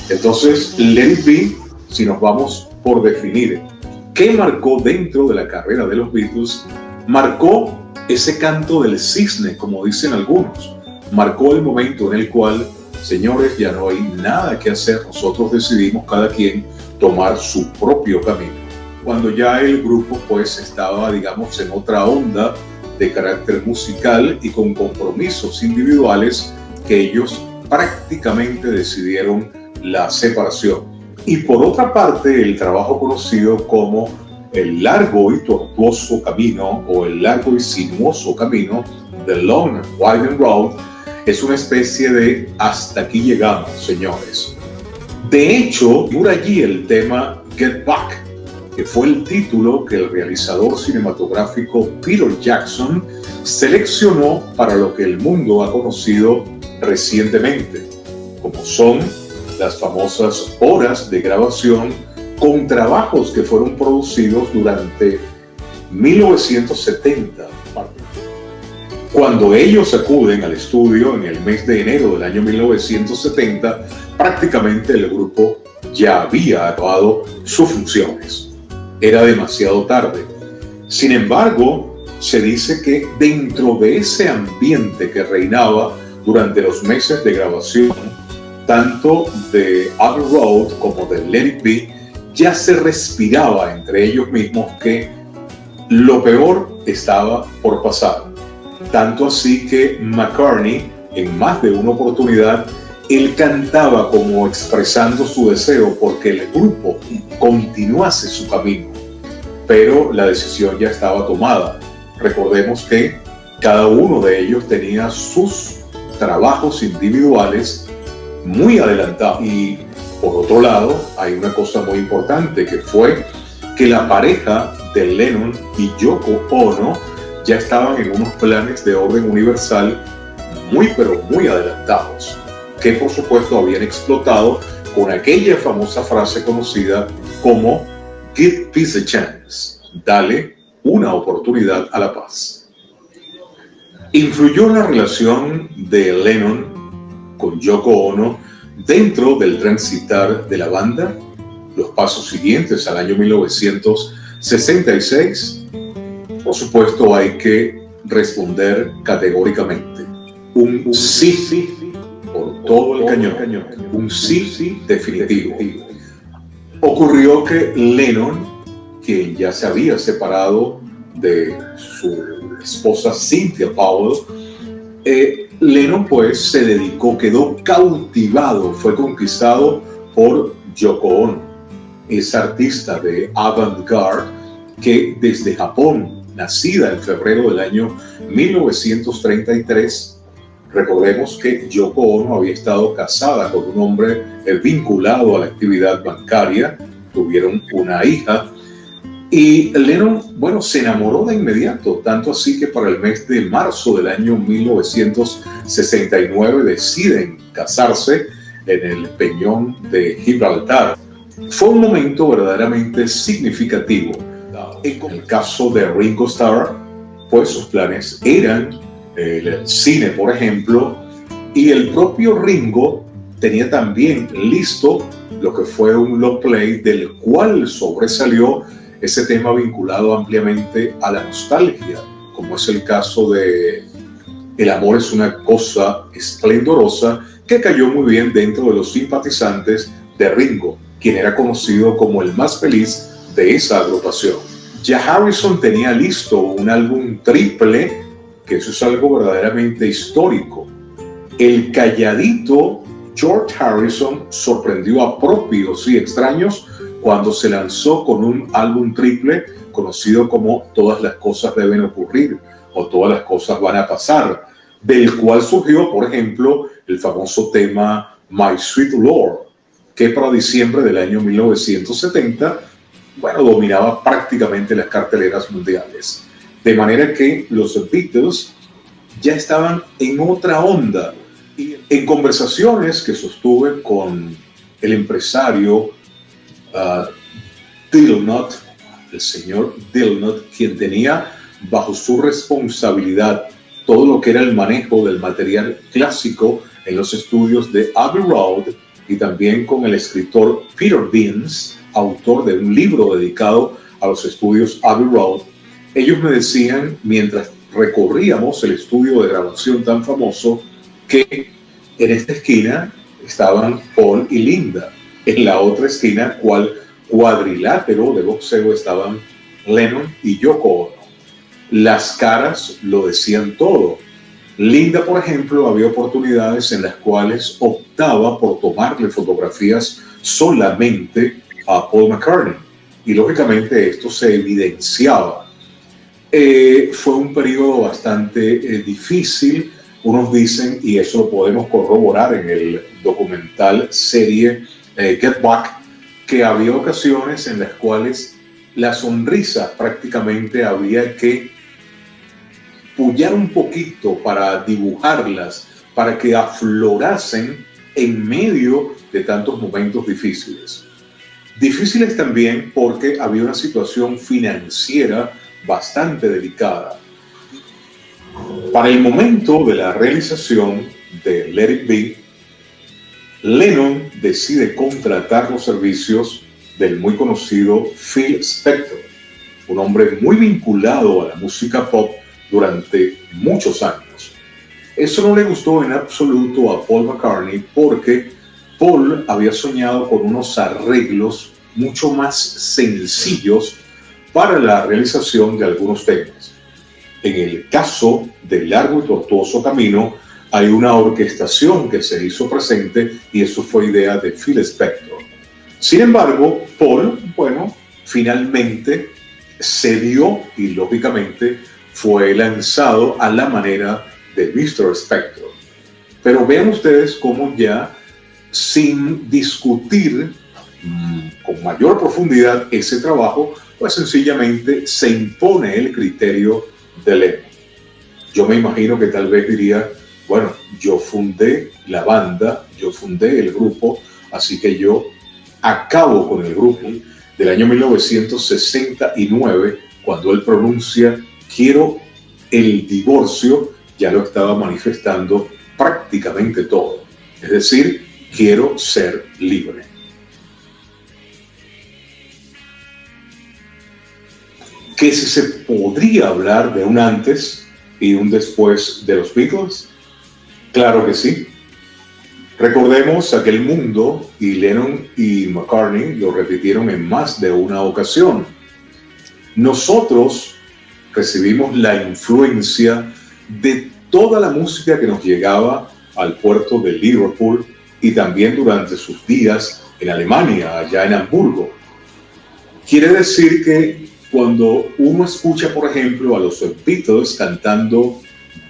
Entonces, Let It Be, si nos vamos por definir qué marcó dentro de la carrera de los Beatles, marcó ese canto del cisne, como dicen algunos. Marcó el momento en el cual, señores, ya no hay nada que hacer, nosotros decidimos cada quien tomar su propio camino. Cuando ya el grupo pues estaba, digamos, en otra onda de carácter musical y con compromisos individuales, que ellos prácticamente decidieron la separación. Y por otra parte, el trabajo conocido como el largo y tortuoso camino o el largo y sinuoso camino, The Long and Winding Road, es una especie de hasta aquí llegamos, señores. De hecho, por allí el tema Get Back, que fue el título que el realizador cinematográfico Peter Jackson seleccionó para lo que el mundo ha conocido recientemente, como son las famosas horas de grabación con trabajos que fueron producidos durante 1970. Cuando ellos acuden al estudio en el mes de enero del año 1970, prácticamente el grupo ya había acabado sus funciones. Era demasiado tarde. Sin embargo, se dice que dentro de ese ambiente que reinaba durante los meses de grabación, tanto de Abbey Road como de Let It Be, ya se respiraba entre ellos mismos que lo peor estaba por pasar. Tanto así que McCartney, en más de una oportunidad, él cantaba como expresando su deseo porque el grupo continuase su camino. Pero la decisión ya estaba tomada. Recordemos que cada uno de ellos tenía sus trabajos individuales muy adelantados. Y por otro lado, hay una cosa muy importante, que fue que la pareja de Lennon y Yoko Ono ya estaban en unos planes de orden universal muy pero muy adelantados, que por supuesto habían explotado con aquella famosa frase conocida como Give peace a chance, dale una oportunidad a la paz. Influyó la relación de Lennon con Yoko Ono dentro del transitar de la banda, los pasos siguientes al año 1966. Por supuesto, hay que responder categóricamente. Un sí por todo el cañón. Un sí definitivo. Ocurrió que Lennon, quien ya se había separado de su esposa Cynthia Powell, Lennon pues se dedicó, quedó cautivado, fue conquistado por Yoko Ono, esa artista de avant-garde que desde Japón, nacida en febrero del año 1933, recordemos que Yoko Ono había estado casada con un hombre vinculado a la actividad bancaria, tuvieron una hija, y Lennon, bueno, se enamoró de inmediato, tanto así que para el mes de marzo del año 1969 deciden casarse en el Peñón de Gibraltar. Fue un momento verdaderamente significativo. En el caso de Ringo Starr, pues sus planes eran el cine, por ejemplo, y el propio Ringo tenía también listo lo que fue un long play del cual sobresalió ese tema vinculado ampliamente a la nostalgia, como es el caso de El amor es una cosa esplendorosa, que cayó muy bien dentro de los simpatizantes de Ringo, quien era conocido como el más feliz de esa agrupación. Ya Harrison tenía listo un álbum triple, que eso es algo verdaderamente histórico. El calladito George Harrison sorprendió a propios y extraños cuando se lanzó con un álbum triple conocido como Todas las cosas deben ocurrir o Todas las cosas van a pasar, del cual surgió, por ejemplo, el famoso tema My Sweet Lord, que para diciembre del año 1970, bueno, dominaba prácticamente las carteleras mundiales. De manera que los Beatles ya estaban en otra onda. Y en conversaciones que sostuve con el empresario Dillnut, el señor Dillnut, quien tenía bajo su responsabilidad todo lo que era el manejo del material clásico en los estudios de Abbey Road y también con el escritor Peter Beans, autor de un libro dedicado a los estudios Abbey Road. Ellos me decían, mientras recorríamos el estudio de grabación tan famoso, que en esta esquina estaban Paul y Linda. En la otra esquina, cual cuadrilátero de boxeo, estaban Lennon y Yoko Ono. Las caras lo decían todo. Linda, por ejemplo, había oportunidades en las cuales optaba por tomarle fotografías solamente a Paul McCartney, y lógicamente esto se evidenciaba. Fue un periodo bastante difícil. Unos dicen, y eso lo podemos corroborar en el documental serie Get Back, que había ocasiones en las cuales la sonrisa prácticamente había que pullar un poquito para dibujarlas, para que aflorasen en medio de tantos momentos difíciles. Difíciles también porque había una situación financiera bastante delicada. Para el momento de la realización de Let It Be, Lennon decide contratar los servicios del muy conocido Phil Spector, un hombre muy vinculado a la música pop durante muchos años. Eso no le gustó en absoluto a Paul McCartney, porque Paul había soñado con unos arreglos mucho más sencillos para la realización de algunos temas. En el caso del Largo y Tortuoso Camino, hay una orquestación que se hizo presente, y eso fue idea de Phil Spector. Sin embargo, Paul, finalmente cedió y lógicamente fue lanzado a la manera de Mr. Spector. Pero vean ustedes cómo ya, sin discutir con mayor profundidad ese trabajo, pues sencillamente se impone el criterio de Lennon. Yo me imagino que tal vez diría, bueno, yo fundé la banda, yo fundé el grupo, así que yo acabo con el grupo. Del año 1969, cuando él pronuncia quiero el divorcio, ya lo estaba manifestando prácticamente todo. Es decir, quiero ser libre. Que si se podría hablar de un antes y un después de los Beatles, claro que sí. Recordemos aquel mundo, y Lennon y McCartney lo repitieron en más de una ocasión. Nosotros recibimos la influencia de toda la música que nos llegaba al puerto de Liverpool, y también durante sus días en Alemania, allá en Hamburgo. Quiere decir que cuando uno escucha, por ejemplo, a los Beatles cantando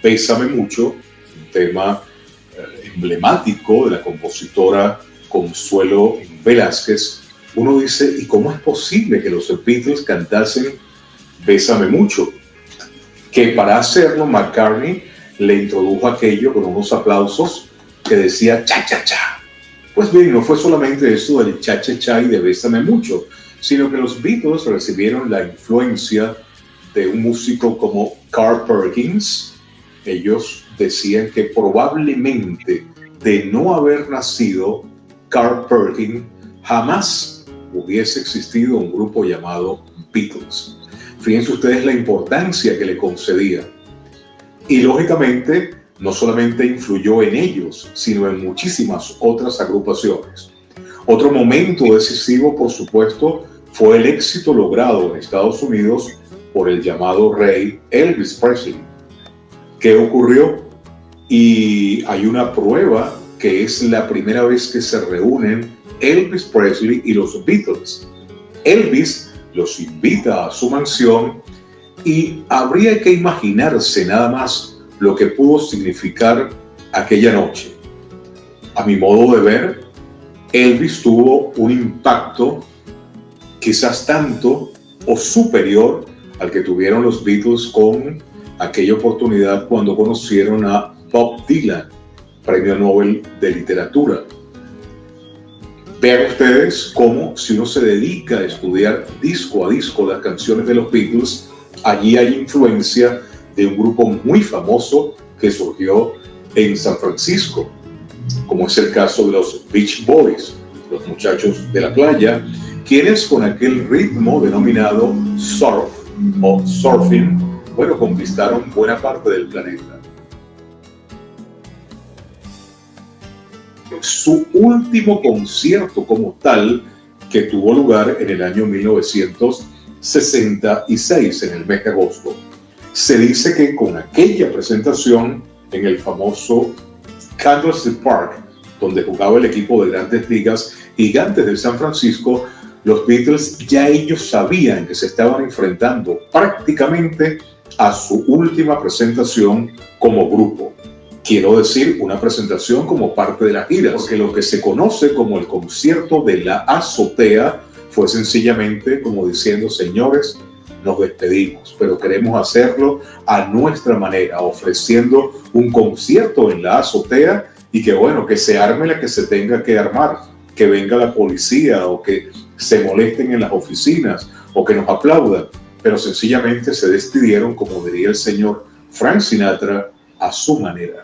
Bésame Mucho, un tema emblemático de la compositora Consuelo Velázquez, uno dice, ¿y cómo es posible que los Beatles cantasen Bésame Mucho? Que para hacerlo McCartney le introdujo aquello con unos aplausos que decía cha-cha-cha. Pues bien, no fue solamente eso del cha-cha-cha y de Bésame Mucho, sino que los Beatles recibieron la influencia de un músico como Carl Perkins. Ellos decían que probablemente de no haber nacido Carl Perkins, jamás hubiese existido un grupo llamado Beatles. Fíjense ustedes la importancia que le concedía. Y lógicamente no solamente influyó en ellos, sino en muchísimas otras agrupaciones. Otro momento decisivo, por supuesto, fue el éxito logrado en Estados Unidos por el llamado rey Elvis Presley. ¿Qué ocurrió? Y hay una prueba, que es la primera vez que se reúnen Elvis Presley y los Beatles. Elvis los invita a su mansión, y habría que imaginarse nada más lo que pudo significar aquella noche. A mi modo de ver, Elvis tuvo un impacto quizás tanto o superior al que tuvieron los Beatles con aquella oportunidad cuando conocieron a Bob Dylan, Premio Nobel de Literatura. Vean ustedes cómo, si uno se dedica a estudiar disco a disco las canciones de los Beatles, allí hay influencia de un grupo muy famoso que surgió en San Francisco. como es el caso de los Beach Boys, los muchachos de la playa, quienes con aquel ritmo denominado surf o surfing, bueno, conquistaron buena parte del planeta. Su último concierto como tal, que tuvo lugar en el año 1966, en el mes de agosto. Se dice que con aquella presentación en el famoso Candlestick Park, donde jugaba el equipo de Grandes Ligas Gigantes de San Francisco, los Beatles ya ellos sabían que se estaban enfrentando prácticamente a su última presentación como grupo. Quiero decir, una presentación como parte de la gira, porque lo que se conoce como el concierto de la azotea fue sencillamente como diciendo: señores, nos despedimos, pero queremos hacerlo a nuestra manera, ofreciendo un concierto en la azotea y que bueno, que se arme la que se tenga que armar, que venga la policía o que se molesten en las oficinas o que nos aplaudan, pero sencillamente se despidieron, como diría el señor Frank Sinatra, a su manera.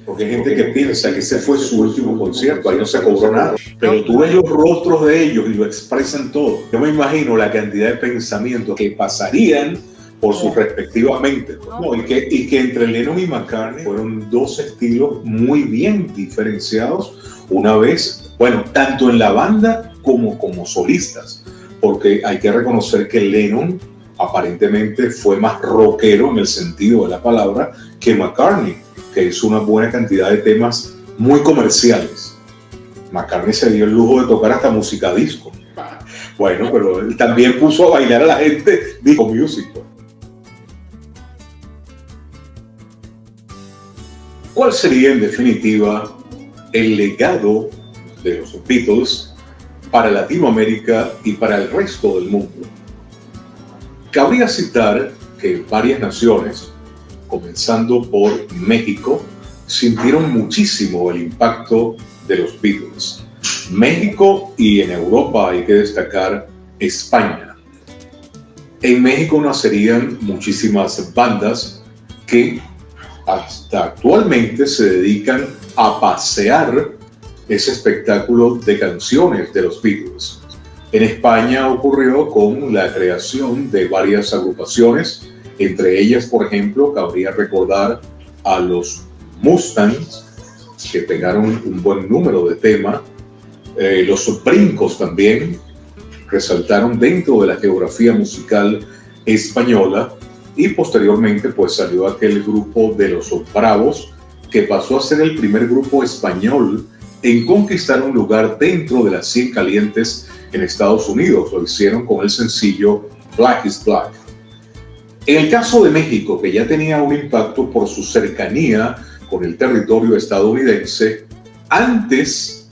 Porque hay gente que piensa que ese fue su último concierto, ahí no se cobró nada. Pero tú ves los rostros de ellos y lo expresan todo. Yo me imagino la cantidad de pensamientos que pasarían por sus respectivas mentes. No, y que entre Lennon y McCartney fueron dos estilos muy bien diferenciados, una vez, bueno, tanto en la banda como solistas. Porque hay que reconocer que Lennon aparentemente fue más rockero en el sentido de la palabra que McCartney, que hizo una buena cantidad de temas muy comerciales. McCartney se dio el lujo de tocar hasta música disco. Bueno, pero él también puso a bailar a la gente disco music. ¿Cuál sería en definitiva el legado de los Beatles para Latinoamérica y para el resto del mundo? Cabría citar que varias naciones, comenzando por México, sintieron muchísimo el impacto de los Beatles. México, y en Europa hay que destacar España. En México nacerían muchísimas bandas que hasta actualmente se dedican a pasear ese espectáculo de canciones de los Beatles. En España ocurrió con la creación de varias agrupaciones. Entre ellas, por ejemplo, cabría recordar a los Mustangs, que pegaron un buen número de temas. Los Brincos también resaltaron dentro de la geografía musical española, y posteriormente pues salió aquel grupo de los Bravos, que pasó a ser el primer grupo español en conquistar un lugar dentro de las 100 calientes en Estados Unidos. Lo hicieron con el sencillo Black is Black. En el caso de México, que ya tenía un impacto por su cercanía con el territorio estadounidense, antes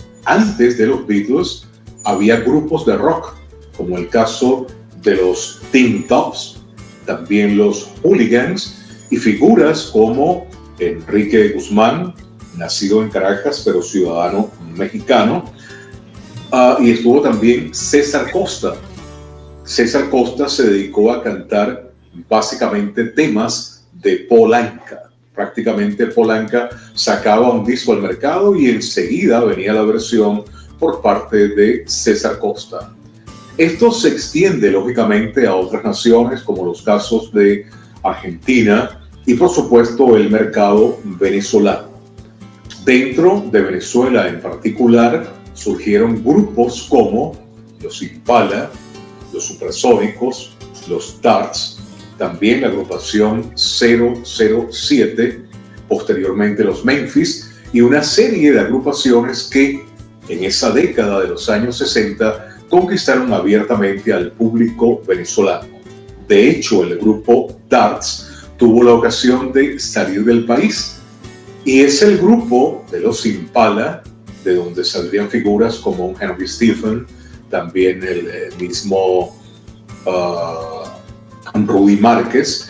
de los Beatles había grupos de rock, como el caso de los Teen Tops, también los Hooligans, y figuras como Enrique Guzmán, nacido en Caracas pero ciudadano mexicano, y estuvo también César Costa. César Costa se dedicó a cantar básicamente temas de Polanca. Prácticamente Polanca sacaba un disco al mercado y enseguida venía la versión por parte de César Costa. Esto se extiende lógicamente a otras naciones, como los casos de Argentina y por supuesto el mercado venezolano. Dentro de Venezuela en particular surgieron grupos como los Impala, los Supersónicos, los Darts, también la agrupación 007, posteriormente los Memphis, y una serie de agrupaciones que en esa década de los años 60 conquistaron abiertamente al público venezolano. De hecho, el grupo Darts tuvo la ocasión de salir del país, y es el grupo de los Impala, de donde saldrían figuras como un Henry Stephen, también el mismo Rudy Márquez,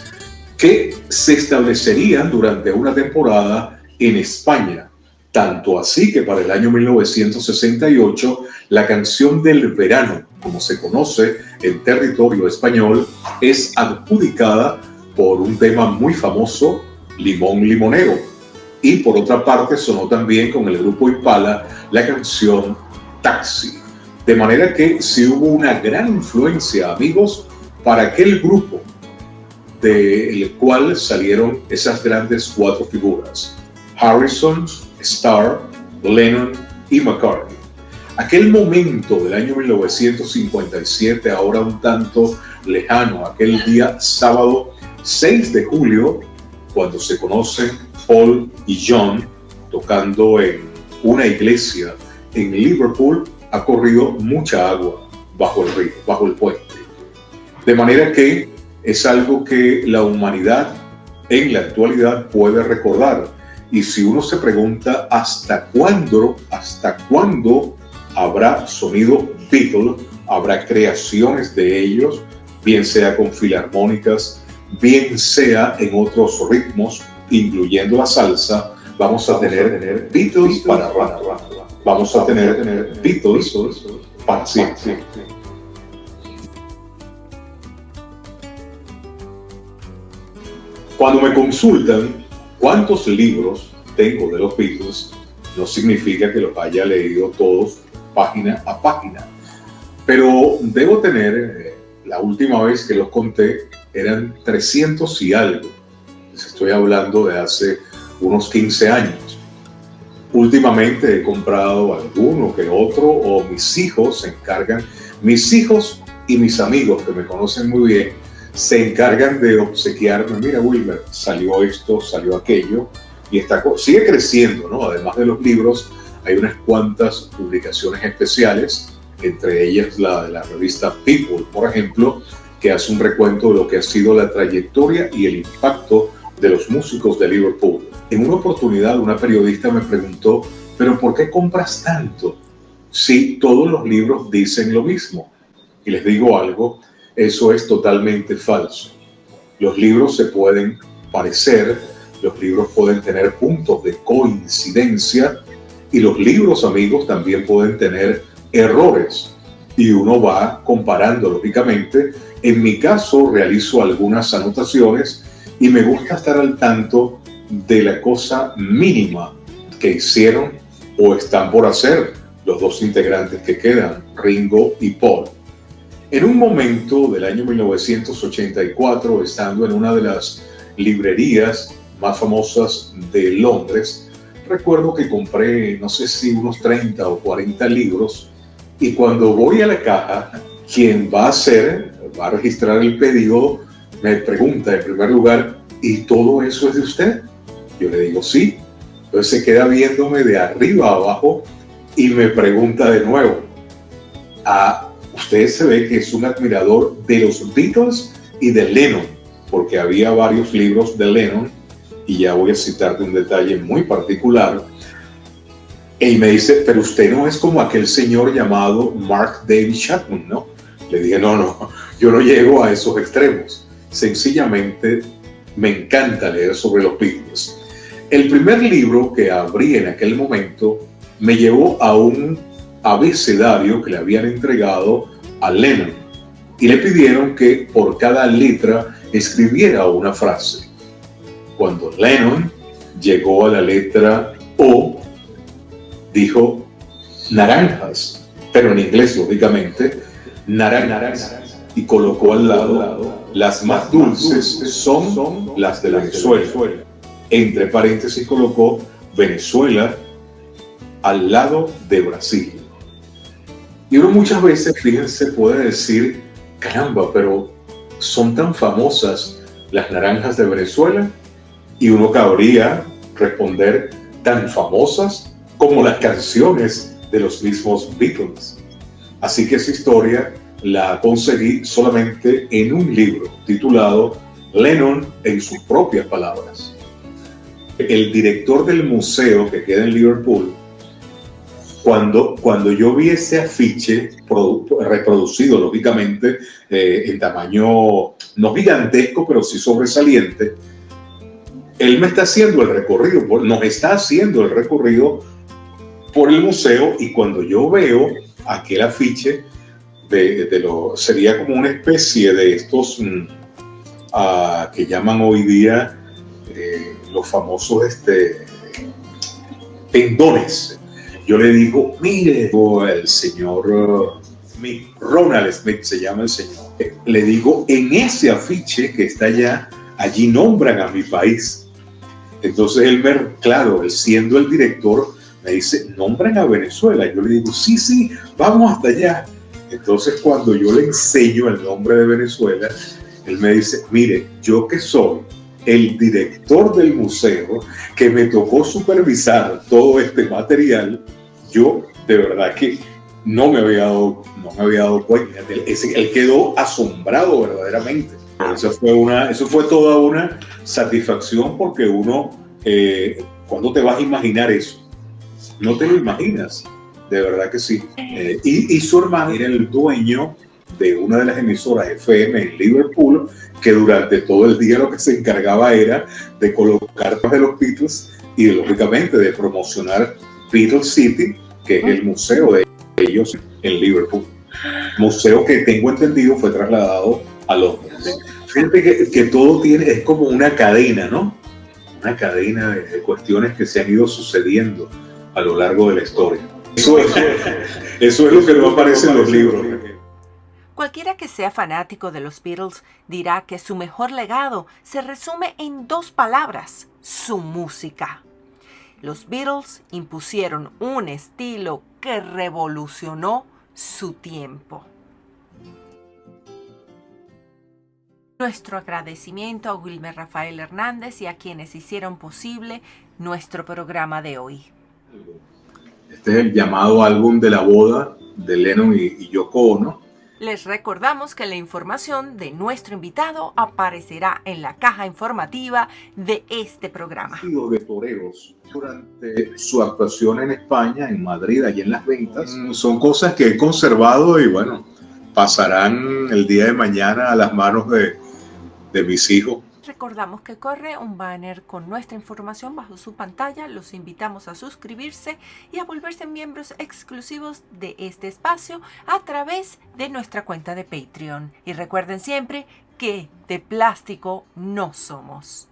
que se establecerían durante una temporada en España. Tanto así que para el año 1968, la canción del verano, como se conoce en territorio español, es adjudicada por un tema muy famoso Limón Limonero. Y por otra parte sonó también con el grupo Impala la canción Taxi. De manera que sí hubo una gran influencia, amigos, para aquel grupo del cual salieron esas grandes cuatro figuras: Harrison, Starr, Lennon y McCartney. Aquel momento del año 1957, ahora un tanto lejano, aquel día sábado 6 de julio, cuando se conocen Paul y John tocando en una iglesia en Liverpool, ha corrido mucha agua bajo el río, bajo el puente. De manera que es algo que la humanidad en la actualidad puede recordar. Y si uno se pregunta hasta cuándo habrá sonido Beatle, habrá creaciones de ellos, bien sea con filarmónicas, bien sea en otros ritmos, incluyendo la salsa, vamos a tener Beatles para rato. Vamos a tener Beatles para siempre. Cuando me consultan cuántos libros tengo de los Beatles, no significa que los haya leído todos página a página, pero debo tener, la última vez que los conté, eran 300 y algo. Les estoy hablando de hace unos 15 años. Últimamente he comprado alguno que otro, o mis hijos se encargan, mis hijos y mis amigos que me conocen muy bien, se encargan de obsequiarme. Mira, Wilmer, salió esto, salió aquello, y sigue creciendo, ¿no? Además de los libros, hay unas cuantas publicaciones especiales, entre ellas la de la revista People, por ejemplo, que hace un recuento de lo que ha sido la trayectoria y el impacto de los músicos de Liverpool. En una oportunidad, una periodista me preguntó, ¿pero por qué compras tanto? Si todos los libros dicen lo mismo. Y les digo algo, eso es totalmente falso. Los libros se pueden parecer, los libros pueden tener puntos de coincidencia, y los libros, amigos, también pueden tener errores. Y uno va comparando, lógicamente. En mi caso, realizo algunas anotaciones y me gusta estar al tanto de la cosa mínima que hicieron o están por hacer los dos integrantes que quedan, Ringo y Paul. En un momento del año 1984, estando en una de las librerías más famosas de Londres, recuerdo que compré, no sé si unos 30 o 40 libros, y cuando voy a la caja, quien va a registrar el pedido, me pregunta en primer lugar, ¿y todo eso es de usted? Yo le digo, sí. Entonces se queda viéndome de arriba a abajo y me pregunta de nuevo, usted se ve que es un admirador de los Beatles y de Lennon, porque había varios libros de Lennon, y ya voy a citarte un detalle muy particular. Y me dice, pero usted no es como aquel señor llamado Mark David Chapman, ¿no? Le dije, no, yo no llego a esos extremos. Sencillamente me encanta leer sobre los Beatles. El primer libro que abrí en aquel momento me llevó a un abecedario que le habían entregado a Lennon, y le pidieron que por cada letra escribiera una frase. Cuando Lennon llegó a la letra O, dijo naranjas, pero en inglés, lógicamente, naranjas, y colocó al lado, las más dulces son las de Venezuela. Entre paréntesis colocó Venezuela al lado de Brasil. Y uno muchas veces, fíjense, puede decir, caramba, pero son tan famosas las naranjas de Venezuela, y uno cabría responder, tan famosas como las canciones de los mismos Beatles. Así que esa historia la conseguí solamente en un libro titulado Lennon en sus propias palabras. El director del museo que queda en Liverpool, cuando yo vi ese afiche reproducido, lógicamente, en tamaño no gigantesco, pero sí sobresaliente, él me está haciendo el recorrido, nos está haciendo el recorrido por el museo, y cuando yo veo aquel afiche, sería como una especie de estos que llaman hoy día los famosos tendones. Yo le digo, mire, el señor Ronald Smith se llama el señor. Le digo, en ese afiche que está allá, allí nombran a mi país. Entonces claro, él siendo el director, me dice, nombran a Venezuela. Yo le digo, sí, vamos hasta allá. Entonces cuando yo le enseño el nombre de Venezuela, él me dice, mire, yo que soy el director del museo, que me tocó supervisar todo este material, yo de verdad que no me había dado cuenta. Él quedó asombrado verdaderamente. Eso fue toda una satisfacción, porque uno, cuando te vas a imaginar eso, no te lo imaginas, de verdad que sí. Y su hermano era el dueño de una de las emisoras FM en Liverpool, que durante todo el día lo que se encargaba era de colocar de los Beatles y lógicamente de promocionar Beatles City, que es el museo de ellos en Liverpool. Museo que tengo entendido fue trasladado a Londres. Fíjate que todo es como una cadena, ¿no? Una cadena de cuestiones que se han ido sucediendo a lo largo de la historia. Eso es lo que no aparece en los libros. Cualquiera que sea fanático de los Beatles dirá que su mejor legado se resume en 2 palabras: su música. Los Beatles impusieron un estilo que revolucionó su tiempo. Nuestro agradecimiento a Wilmer Rafael Hernández y a quienes hicieron posible nuestro programa de hoy. Este es el llamado álbum de la boda de Lennon y Yoko Ono. Les recordamos que la información de nuestro invitado aparecerá en la caja informativa de este programa. De toreros durante su actuación en España, en Madrid, allí en Las Ventas, son cosas que he conservado y bueno, pasarán el día de mañana a las manos de mis hijos. Recordamos que corre un banner con nuestra información bajo su pantalla. Los invitamos a suscribirse y a volverse miembros exclusivos de este espacio a través de nuestra cuenta de Patreon. Y recuerden siempre que de plástico no somos.